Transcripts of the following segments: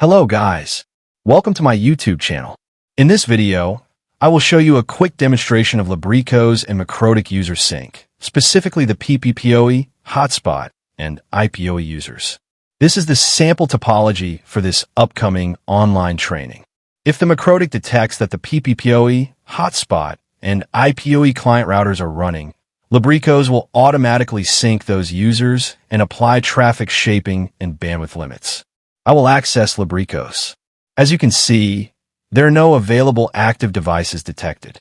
Hello guys, welcome to my YouTube channel. In this video, I will show you a quick demonstration of LibreQos and MikroTik user sync, specifically the PPPoE, hotspot, and IPoE users. This is the sample topology for this upcoming online training. If the MikroTik detects that the PPPoE, hotspot, and IPoE client routers are running, LibreQos will automatically sync those users and apply traffic shaping and bandwidth limits. I will access LibreQos. As you can see, there are no available active devices detected.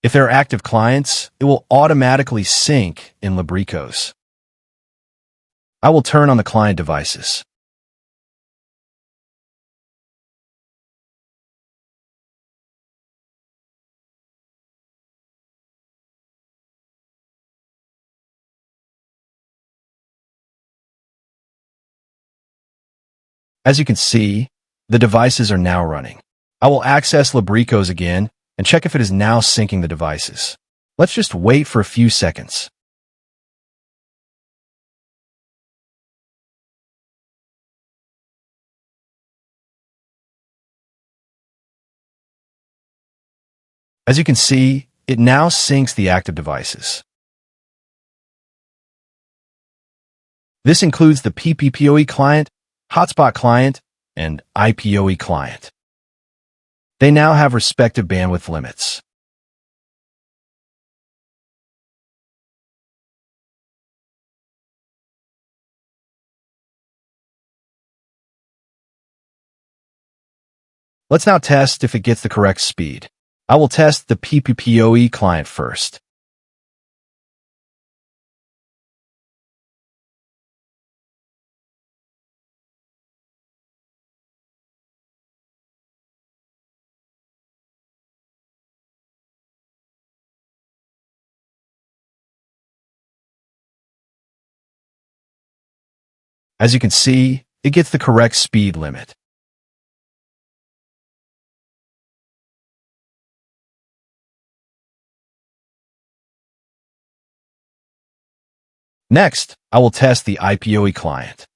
If there are active clients, it will automatically sync in LibreQos. I will turn on the client devices. As you can see, the devices are now running. I will access LibreQos again and check if it is now syncing the devices. Let's just wait for a few seconds. As you can see, it now syncs the active devices. This includes the PPPoE client, hotspot client, and IPoE client. They now have respective bandwidth limits. Let's now test if it gets the correct speed. I will test the PPPoE client first. As you can see, it gets the correct speed limit. Next, I will test the IPoE client.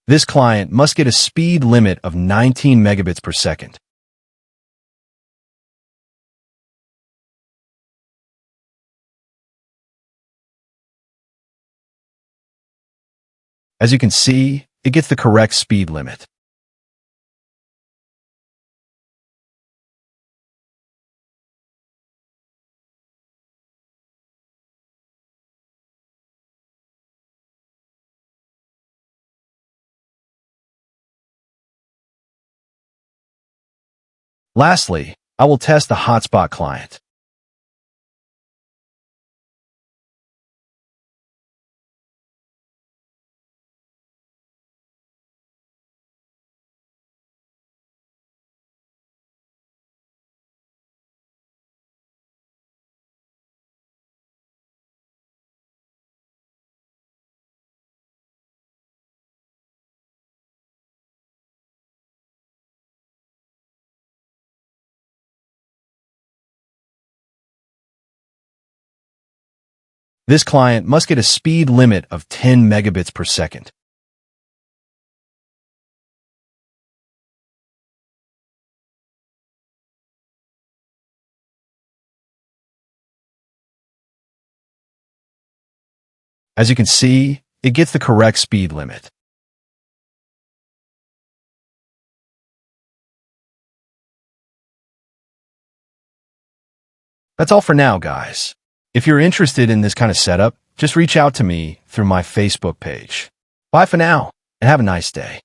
This client must get a speed limit of 19 megabits per second. As you can see, it gets the correct speed limit. Lastly, I will test the hotspot client. This client must get a speed limit of 10 megabits per second. As you can see, it gets the correct speed limit. That's all for now, guys. If you're interested in this kind of setup, just reach out to me through my Facebook page. Bye for now, and have a nice day.